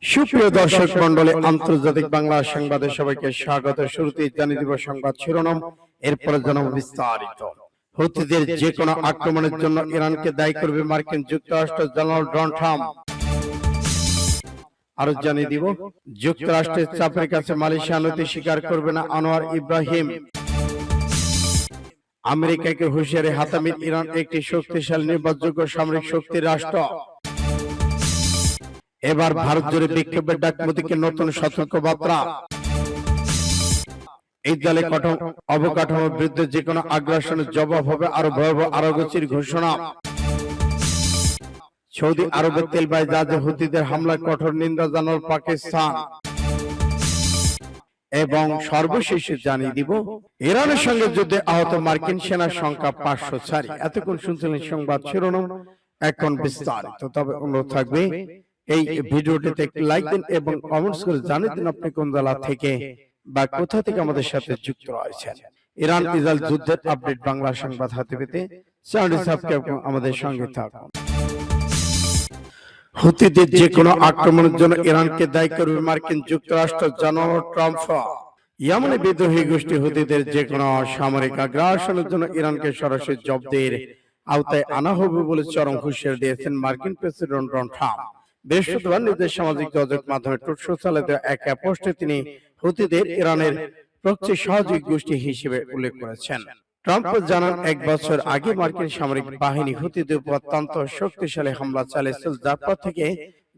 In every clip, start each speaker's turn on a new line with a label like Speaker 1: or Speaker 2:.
Speaker 1: সুপ্রিয় দর্শক মন্ডলী, আন্তর্জাতিক বাংলা সংবাদে সবাইকে স্বাগত। শুরুতেই জানিয়ে দিব সংবাদ শিরোনাম, এরপরে জানাবো বিস্তারিত। হুতিদের যে কোনো আক্রমণের জন্য ইরানকে দায়ী করবে মার্কিন যুক্তরাষ্ট্র, জেনারেল ডোনাল্ড ট্রাম্প। আরো জানিয়ে দিব, যুক্তরাষ্ট্রের চাপের কাছে মালয়েশিয়া নতি স্বীকার করবে না আনোয়ার ইব্রাহিম। আমেরিকাকে হুঁশিয়ারি হাতামির, ইরান একটি শক্তিশালী নির্ভরযোগ্য সামরিক শক্তির রাষ্ট্র। এবার ভারত জুড়ে বিক্ষোভের ডাক, মোদীকে নতুন সতর্কবার্তা। ইসরায়েলি অবকাঠামোর বিরুদ্ধে যে কোনো আগ্রাসনের জবাব হবে আরো ভয়াবহ আরগোচির ঘোষণা। সৌদি আরবের তেলবাহী জাহাজে হুতিদের হামলায় কঠোর নিন্দা জানাল পাকিস্তান। এবং সর্বশেষ জানিয়ে দিব, ইরানের সঙ্গে যুদ্ধে আহত মার্কিন সেনার সংখ্যা 504। এতক্ষণ শুনছিলেন সংবাদ শিরোনাম, এখন বিস্তারিত। তবে অনুরোধ থাকবে, এই ভিডিওটিতে একটি লাইক দিন এবং কমেন্টস করে জানিয়ে দিন আপনি কোন জেলা থেকে বা কোথা থেকে আমাদের সাথে যুক্ত রয়েছেন। ইরান ইসরায়েল যুদ্ধের আপডেট বাংলা সংবাদ হাতে পেতে চ্যানেলটি সাবস্ক্রাইব করে আমাদের সঙ্গে থাকুন। হুতিদের যে কোনো আক্রমণের জন্য ইরানকে দায়ী করবে মার্কিন যুক্তরাষ্ট্র, জানালো ট্রাম্প। ইয়েমেনের বিদ্রোহী গোষ্ঠী হুতিদের যে কোনো সামরিক আগ্রাসনের জন্য ইরানকে সরাসরি জবাবের আওতায় আনা হবে বলে চরম হুঁশিয়ারি দিয়েছেন মার্কিন প্রেসিডেন্ট ডোনাল্ড ট্রাম্প। বৃহস্পতিবার নিজের সামাজিক যোগাযোগ মাধ্যমে ট্রুথ সোশ্যালে এক পোস্টে তিনি হুতিদের ইরানের প্রক্সি সহযোগী গোষ্ঠী হিসেবে উল্লেখ করেছেন। ট্রাম্প জানান, 1 বছর আগে মার্কিন সামরিক বাহিনী হুতিদের উপর অত্যন্ত শক্তিশালী হামলা চালিয়েছিল, যার পর থেকে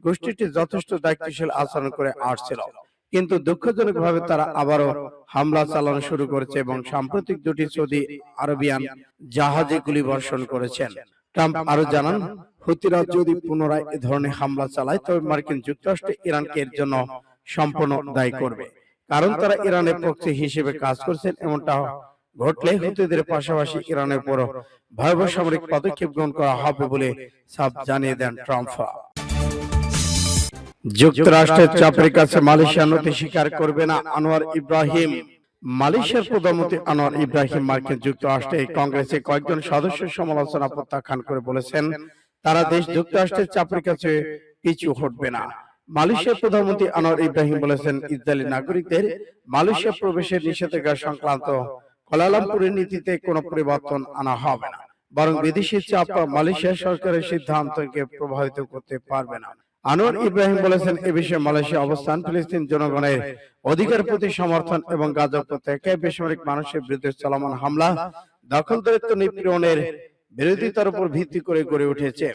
Speaker 1: গোষ্ঠীটি যথেষ্ট দায়িত্বশীল আচরণ করে আসছিল। কিন্তু দুঃখজনকভাবে তারা আবারও হামলা চালানো শুরু করেছে এবং সাম্প্রতিক দুটি সৌদি আরবিয়ান জাহাজে গুলিবর্ষণ করেছেন। ট্রাম্প আরো জানান, হুতিরা যদি পুনরায় এ ধরনের হামলা চালায় তবে মার্কিন যুক্তরাষ্ট্র ইরানকে এর জন্য সম্পূর্ণ দায়ী করবে, কারণ তারা ইরানের প্রক্সি হিসেবে কাজ করছেন। এমনটা ঘটলে হুতিদের পাশাপাশি ইরানের উপর ভয়াবহ সামরিক পদক্ষেপ গ্রহণ করা হবে বলে সাফ জানিয়ে দেন ট্রাম্প। যুক্তরাষ্ট্রের চাপের কাছে মালয়েশিয়া নতি স্বীকার করবে না আনোয়ার ইব্রাহিম। মালয়েশিয়ার প্রধানমন্ত্রী আনোয়ার ইব্রাহিম মার্কিন যুক্তরাষ্ট্রে কংগ্রেসে কয়েকজন সদস্যের সমালোচনা প্রত্যাখ্যান করে বলেছেন, তারা দেশ যুক্তরাষ্ট্রের চাপের কাছে পিছু হটবে না। মালয়েশিয়ার প্রধানমন্ত্রী আনোয়ার ইব্রাহিম বলেছেন, ইসরায়েলি নাগরিকদের মালয়েশিয়া প্রবেশের নিষেধাজ্ঞা সংক্রান্ত কুয়ালালামপুরের নীতিতে কোনো পরিবর্তন আনা হবে না, বরং বিদেশি চাপ মালয়েশিয়া সরকারের সিদ্ধান্তকে প্রভাবিত করতে পারবে না। আনোয়ার ইব্রাহিম বলেছেন, এ বিষয়ে মালয়েশিয়া অবস্থান, ফিলিস্তিন জনগণের অধিকার প্রতি সমর্থন এবং গাজা উপত্যকায় বেসামরিক মানুষের বিরুদ্ধে চলমান হামলা, দখলদারিত্ব, নিপীড়নের বিরোধিতার উপর ভিত্তি করে গড়ে উঠেছে।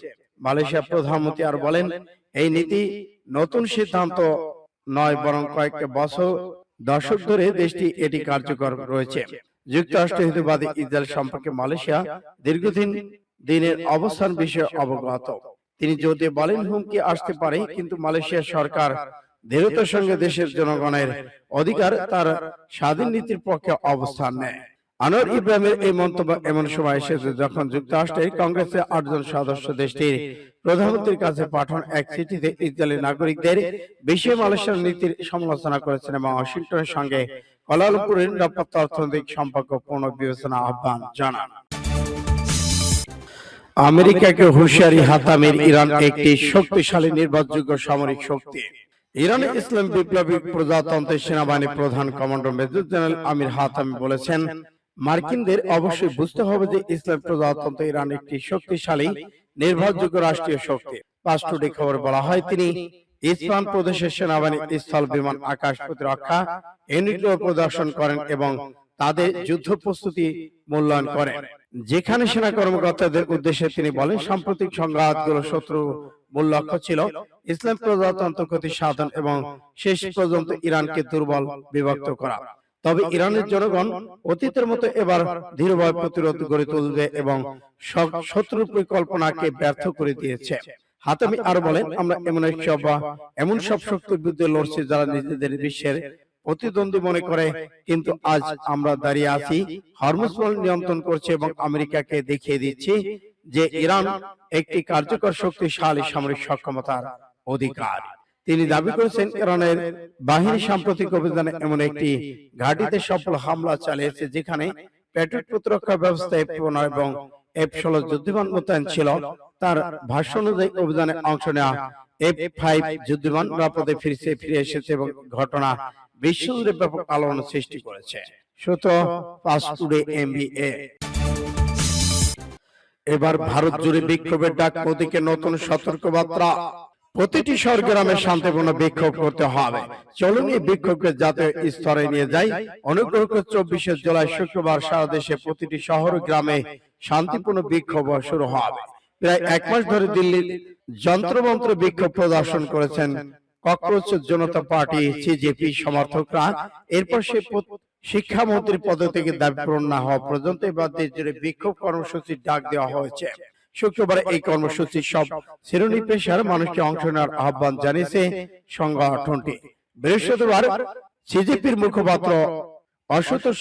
Speaker 1: মালয়েশিয়া প্রধানমন্ত্রী আর বলেন, এই নীতি নতুন সিদ্ধান্ত নয়, বরং কয়েক দশক ধরে দেশটি এটি কার্যকর রয়েছে। যুক্তরাষ্ট্র হিন্দুবাদী ইসরায়েল সম্পর্কে মালয়েশিয়া দীর্ঘদিন দিনের অবস্থান বিষয়ে অবগত। তিনি যদি বলেন, হুমকি আসতে পারে, কিন্তু মালয়েশিয়া সরকার দৃঢ়তার সঙ্গে দেশের জনগণের অধিকার তার স্বাধীন নীতির পক্ষে অবস্থান নেয়। আনোয়ার ইব্রাহিমের এই মন্তব্য এমন সময় এসেছে যখন যুক্তরাষ্ট্রের কংগ্রেসের 8 জন সদস্য দেশটির প্রধানমন্ত্রীর কাছে পাঠানো এক চিঠিতে ইসরায়েলি নাগরিকদের বিষয়ে মালয়েশিয়ার নীতির সমালোচনা করেছেন এবং ওয়াশিংটনের সঙ্গে কুয়ালালামপুরের নিরাপত্তা অর্থনৈতিক সম্পর্ক পুনর্বিবেচনা আহ্বান জানান। আমেরিকাকে হুঁশিয়ারি হাতামির, ইরান একটি শক্তিশালী নির্ভরযোগ্য সামরিক শক্তি। ইরানের ইসলাম বিপ্লবী প্রজাতন্ত্রের সেনাবাহিনীর প্রধান কমান্ডার মেজর জেনারেল আমির হাতামি বলেছেন, মার্কিনদের অবশ্যই বুঝতে হবে যে ইসলাম প্রজাতন্ত্র ইরান একটি শক্তিশালী নির্ভরযোগ্য রাষ্ট্রীয় শক্তি। পাঁচটি খবর বলা হয়, তিনি ইসফাহান প্রদেশের সেনাবাহিনী স্থল, বিমান, আকাশ প্রতিরক্ষা ইউনিটগুলো প্রদর্শন করেন এবং তাদের যুদ্ধ প্রস্তুতি মূল্যায়ন করেন। যেখানে সেনা কর্মকর্তাদের উদ্দেশ্যে তিনি বলেন, সাম্প্রতিক সংঘাতগুলো শত্রু মূল লক্ষ্য ছিল ইসলাম প্রজাতন্ত্র ক্ষতি সাধন এবং শেষ পর্যন্ত ইরানকে দুর্বল বিভক্ত করা। তবে ইরানের জনগণ অতীতের মতো এবার দৃঢ়ভাবে প্রতিরোধ গড়ে তুলবে এবং শত্রুর পরিকল্পনাকে ব্যর্থ করে দিয়েছে। হাতামি আরো বলেন, আমরা এমন সব শক্তির বিরুদ্ধে লড়ছি যারা নিজেদের বিশ্বের প্রতিদ্বন্দ্বী মনে করে, কিন্তু আজ আমরা দাঁড়িয়ে আছি, হরমুজ নিয়ন্ত্রণ করছে এবং আমেরিকাকে দেখিয়ে দিচ্ছি যে ইরান একটি কার্যকর শক্তিশালী সামরিক সক্ষমতার অধিকার। তিনি দাবি করেছেন, ইরানের বাহিনী সাম্প্রতিক অভিযানে এমন একটি ঘাঁটিতে সফল হামলা চালিয়েছে যেখানে প্যাট্রিয়ট প্রতিরক্ষা ব্যবস্থা F-15 এবং F-16 যুদ্ধবিমান মোতায়েন ছিল। তার ভাষ্য অনুযায়ী অভিযানে অংশ নেওয়া F-5 যুদ্ধবিমান নিরাপদে ফিরে এসেছে এবং ঘটনা বিশ্বজুড়ে ব্যাপক আলোড়ন সৃষ্টি করেছে। সূত্র ফাস্ট টুডে MBA। এবার ভারত জুড়ে বিক্ষোভের ডাক, মোদীকে নতুন সতর্কবার্তা। প্রতিটি শহর গ্রামে শান্তিপূর্ণ বিক্ষোভ করতে হবে। চলুন এই বিক্ষোভকে জাতীয় স্তরে নিয়ে যাই। অনুগ্রহ করে 24শে জুলাই শুক্রবার সারা দেশে প্রতিটি শহর গ্রামে শান্তিপূর্ণ বিক্ষোভ শুরু হবে। প্রায় 1 মাস ধরে দিল্লির যন্ত্রমন্ত্র বিক্ষোভ প্রদর্শন করেছেন ককরোচ জনতা পার্টি CJP সমর্থকরা। এরপর সে শিক্ষামন্ত্রীর পদ থেকে দাবি পূরণ না হওয়া পর্যন্ত এবার দেশ জুড়ে বিক্ষোভ কর্মসূচির ডাক দেওয়া হয়েছে। শুক্রবার এই কর্মসূচির সব শ্রেণী পেশার মানুষকে অংশ নেওয়ার আহ্বান জানিয়েছে সংগঠনটি। বৃহস্পতিবার CJPর মুখপাত্র আশুতোষ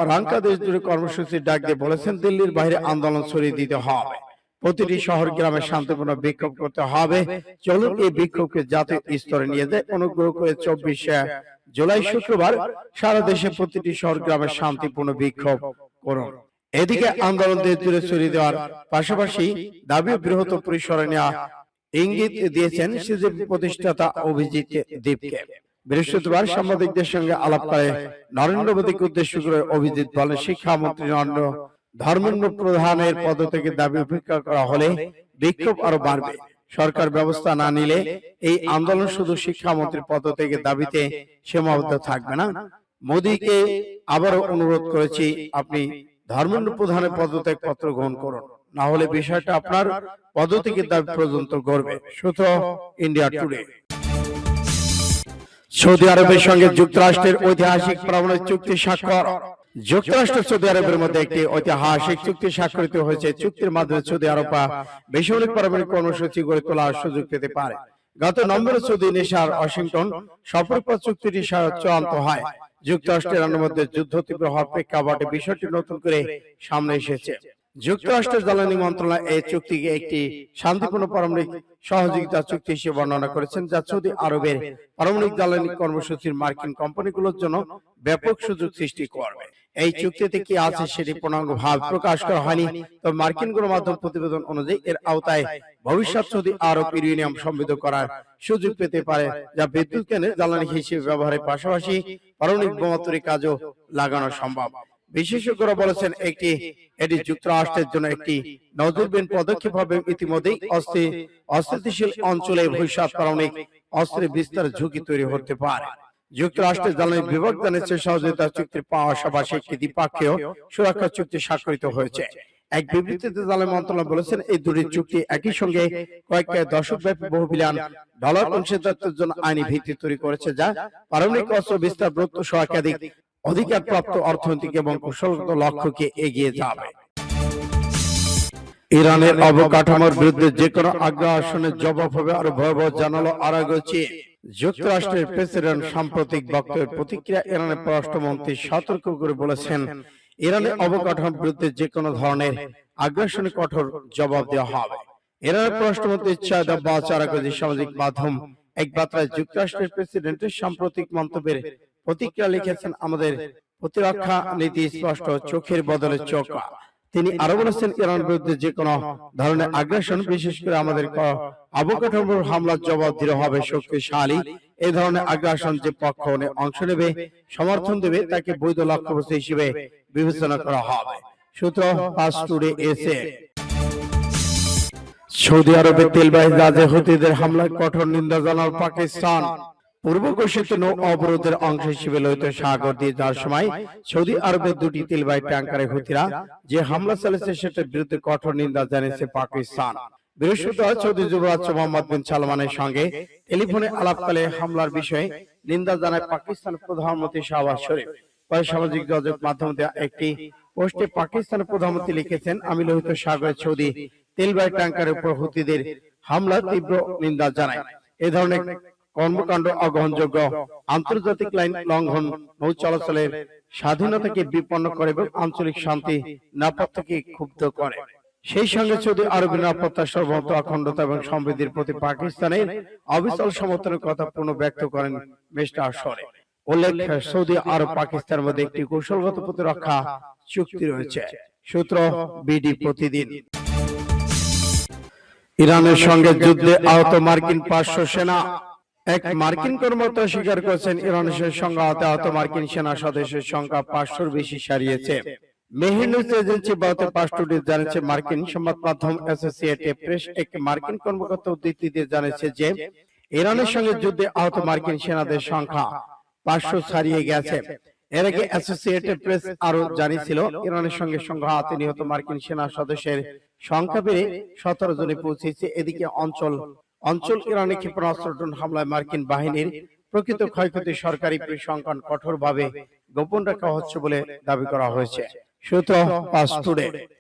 Speaker 1: রাঙ্কা দেশ জুড়ে কর্মসূচির ডাক দিয়ে বলেছেন, দিল্লির বাইরে আন্দোলন ছড়িয়ে দিতে হবে, প্রতিটি শহর গ্রামে শান্তিপূর্ণ বিক্ষোভ করতে হবে। চলুন এই বিক্ষোভকে জাতীয় স্তরে নিয়ে যায়। অনুগ্রহ করে 24শে জুলাই শুক্রবার সারা দেশে প্রতিটি শহর গ্রামে শান্তিপূর্ণ বিক্ষোভ করুন। এদিকে আন্দোলন দেশ জুড়ে ছড়িয়ে দেওয়ার পাশাপাশি দাবি বৃহৎ পরিসরে নেওয়া ইঙ্গিত দিয়েছেন CJP প্রতিষ্ঠাতা অভিজিৎ দীপকে। বৃহস্পতিবার সাংবাদিকদের সঙ্গে আলাপ করে নরেন্দ্র মোদীকে উদ্দেশ্য করে অভিজিৎ বলেন, শিক্ষামন্ত্রী ধর্মেন্দ্র প্রধানের পদ থেকে দাবি উপেক্ষা করা হলে বিক্ষোভ আরো বাড়বে। সরকার ব্যবস্থা না নিলে এই আন্দোলন শুধু শিক্ষামন্ত্রীর পদ থেকে দাবিতে সীমাবদ্ধ থাকবে না। মোদীকে আবারও অনুরোধ করেছি, আপনি ধর্মেন্দ্র প্রধানের পদত্যাগ পত্র গ্রহণ করুন, না হলে বিষয়টা আপনার পদত্যাগের দাবি পর্যন্ত করবে। সূত্র ইন্ডিয়া টুডে। সৌদি আরবের সঙ্গে যুক্তরাষ্ট্রের ঐতিহাসিক পারমাণবিক চুক্তি স্বাক্ষর। যুক্তরাষ্ট্র সৌদি আরবের মধ্যে একটি ঐতিহাসিক চুক্তি স্বাক্ষরিত হয়েছে। চুক্তির মাধ্যমে সৌদি আরব বেসামরিক পারমাণবিক কর্মসূচি গড়ে তোলার সুযোগ পেতে পারে। গত নভেম্বরে সৌদি নেশার ওয়াশিংটন সফরের পর চুক্তিটি চূড়ান্ত হয়। যুক্তরাষ্ট্রের মধ্যে যুদ্ধ তীব্র হওয়ার প্রেক্ষাপটে বিষয়টি নতুন করে সামনে এসেছে। যুক্তরাষ্ট্রের জ্বালানি মন্ত্রণালয় এই চুক্তিকে একটি শান্তিপূর্ণ পারমাণবিক সহযোগিতা চুক্তি হিসেবে বর্ণনা করেছেন, যা সৌদি আরবের পারমাণবিক জ্বালানি কর্মসূচির মার্কিন কোম্পানিগুলোর জন্য ব্যাপক সুযোগ সৃষ্টি করবে। এই চুক্তিতে কি আছে সেটি পূর্ণাঙ্গভাবে প্রকাশ করা হয়নি, তবে মার্কিন গণমাধ্যম প্রতিবেদন অনুযায়ী এর আওতায় ভবিষ্যৎ সৌদি আরব ইউরেনিয়াম সমৃদ্ধ করার সুযোগ পেতে পারে, যা বিদ্যুৎ কেন্দ্রে জ্বালানি হিসেবে ব্যবহারের পাশাপাশি পারমাণবিক বোমা তৈরির কাজও লাগানো সম্ভব। বিশেষজ্ঞরা বলেছেন, এটি যুক্তরাষ্ট্রের জন্য একটি নজিরবিহীন পদক্ষেপ হবে। ইতিমধ্যেই অস্থিতিশীল অঞ্চলে ভবিষ্যৎ পারমাণবিক অস্ত্রের বিস্তারের ঝুঁকি তৈরি হতে পারে। যুক্তরাষ্ট্রের জ্বালানি বিভাগ জানিয়েছে, সহযোগিতা চুক্তির পাশাপাশি একটি দ্বিপক্ষীয় সুরক্ষা চুক্তি স্বাক্ষরিত হয়েছে। এক বিবৃতিতে জ্বালানি মন্ত্রণালয় বলেছেন, এই দুটি চুক্তি একই সঙ্গে কয়েক দশকব্যাপী বহু বিলিয়ন ডলার অংশীদারিত্বের জন্য আইনি ভিত্তি তৈরি করেছে, যা পারমাণবিক অস্ত্র বিস্তার ব্রত সহ একাধিক অধিকারপ্রাপ্ত অর্থনৈতিক এবং কৌশলগত লক্ষ্যকে এগিয়ে যাবে। ইরানের অবকাঠামোর বিরুদ্ধে যে কোনো আগ্রাসনের জবাব হবে আরো ভয়াবহ, জানালো আরাগচি। যুক্তরাষ্ট্রের প্রেসিডেন্ট সাম্প্রতিক বক্তব্যের প্রতিক্রিয়া ইরানের পররাষ্ট্রমন্ত্রী সতর্ক করে বলেছেন, ইরানের অবকাঠামোর বিরুদ্ধে যে কোনো ধরনের আগ্রাসনের কঠোর জবাব দেওয়া হবে। ইরানের পররাষ্ট্রমন্ত্রী সাইদ আব্বাস আরাগচি সামাজিক মাধ্যম এক বার্তায় যুক্তরাষ্ট্রের প্রেসিডেন্টের সাম্প্রতিক মন্তব্যের প্রতিক্রিয়া লিখেছেন, আমাদের প্রতিরক্ষা নীতি স্পষ্ট, চোখের বদলে চোখ। তিনি আরো বলেছেন, ইরানের বিরুদ্ধে যে কোনো ধরনের আগ্রাসন, বিশেষ করে আমাদের অবকাঠামোর হামলার জবাব দিতে হবে শক্তিশালী। এই ধরনের আগ্রাসন যে পক্ষ অংশ নেবে, সমর্থন দেবে, তাকে বৈধ লক্ষ্যবস্তু হিসেবে বিবেচনা করা হবে। সূত্র ফাস্ট টুডে এসে। সৌদি আরবের তেলবাহী জাহাজে হুতিদের হামলায় কঠোর নিন্দা জানাল পাকিস্তান। পূর্ব ঘোষিত নৌ অবরোধের অংশ হিসেবে লোহিত সাগর দিয়ে যাওয়ার সময় সৌদি আরবের দুটি তেলবাহী ট্যাঙ্কারে হুতিরা যে হামলা চালিয়েছে সেটার বিরুদ্ধে কঠোর নিন্দা জানিয়েছে পাকিস্তান। বৃহস্পতিবার সৌদি যুবরাজ মোহাম্মদ বিন সালমানের সঙ্গে টেলিফোনে আলাপকালে হামলার বিষয়ে নিন্দা জানায় পাকিস্তানের প্রধানমন্ত্রী শাহবাজ শরীফ। পরে সামাজিক যোগাযোগ মাধ্যমে দেওয়া একটি পোস্টে পাকিস্তানের প্রধানমন্ত্রী লিখেছেন, আমি লোহিত সাগরের সৌদি তেলবাহী ট্যাঙ্কারের উপর হুতিদের হামলা তীব্র নিন্দা জানাই। এ ধরনের কর্মকাণ্ড অগ্রহণযোগ্য, আন্তর্জাতিক আইন লঙ্ঘন, নৌ চলাচলের স্বাধীনতাকে বিপন্ন করে এবং আঞ্চলিক শান্তি নিরাপত্তাকে ক্ষুব্ধ করে। সেই সঙ্গে সৌদি আরবের নিরাপত্তা, সার্বভৌমত্ব, অখণ্ডতা এবং সমৃদ্ধির প্রতি পাকিস্তানের অবিচল সমর্থনের কথা পুনর্ব্যক্ত করেন মিস্টার শরীফ। উল্লেখ, সৌদি আরব পাকিস্তানের মধ্যে একটি কৌশলগত প্রতিরক্ষা চুক্তি রয়েছে। সূত্র বিডি প্রতিদিন। ইরানের সঙ্গে যুদ্ধে আহত মার্কিন 500 সেনা। এক মার্কিন কর্মকর্তা স্বীকার করেছেন ইরানের সঙ্গে আহত মার্কিন সেনা সদস্যের সংখ্যা 500-র বেশি ছাড়িয়েছে। মেহের নিউজ এজেন্সি ভারতের পাঁচটুডি জানিয়েছে, মার্কিন সংবাদ মাধ্যম অ্যাসোসিয়েটেড প্রেস এক মার্কিন কর্মকর্তা উদ্ধৃতি দিয়ে জানিয়েছে যে ইরানের সঙ্গে যুদ্ধে আহত মার্কিন সেনাদের সংখ্যা 500 ছাড়িয়ে গেছে। এর আগে অ্যাসোসিয়েটেড প্রেস আরো জানিয়েছিল, ইরানের সঙ্গে সংঘাতে নিহত মার্কিন সেনা সদস্যের সংখ্যা বেড়ে 17 জনে পৌঁছেছে। এদিকে অঞ্চল ইরানি ক্ষেপণাস্ত্র ড্রোন হামলায় মার্কিন বাহিনীর প্রকৃত ক্ষয়ক্ষতি সরকারি পরিসংখ্যান কঠোরভাবে গোপন রাখা হচ্ছে বলে দাবি করা হয়েছে। সূত্র পাঁচ টুডে।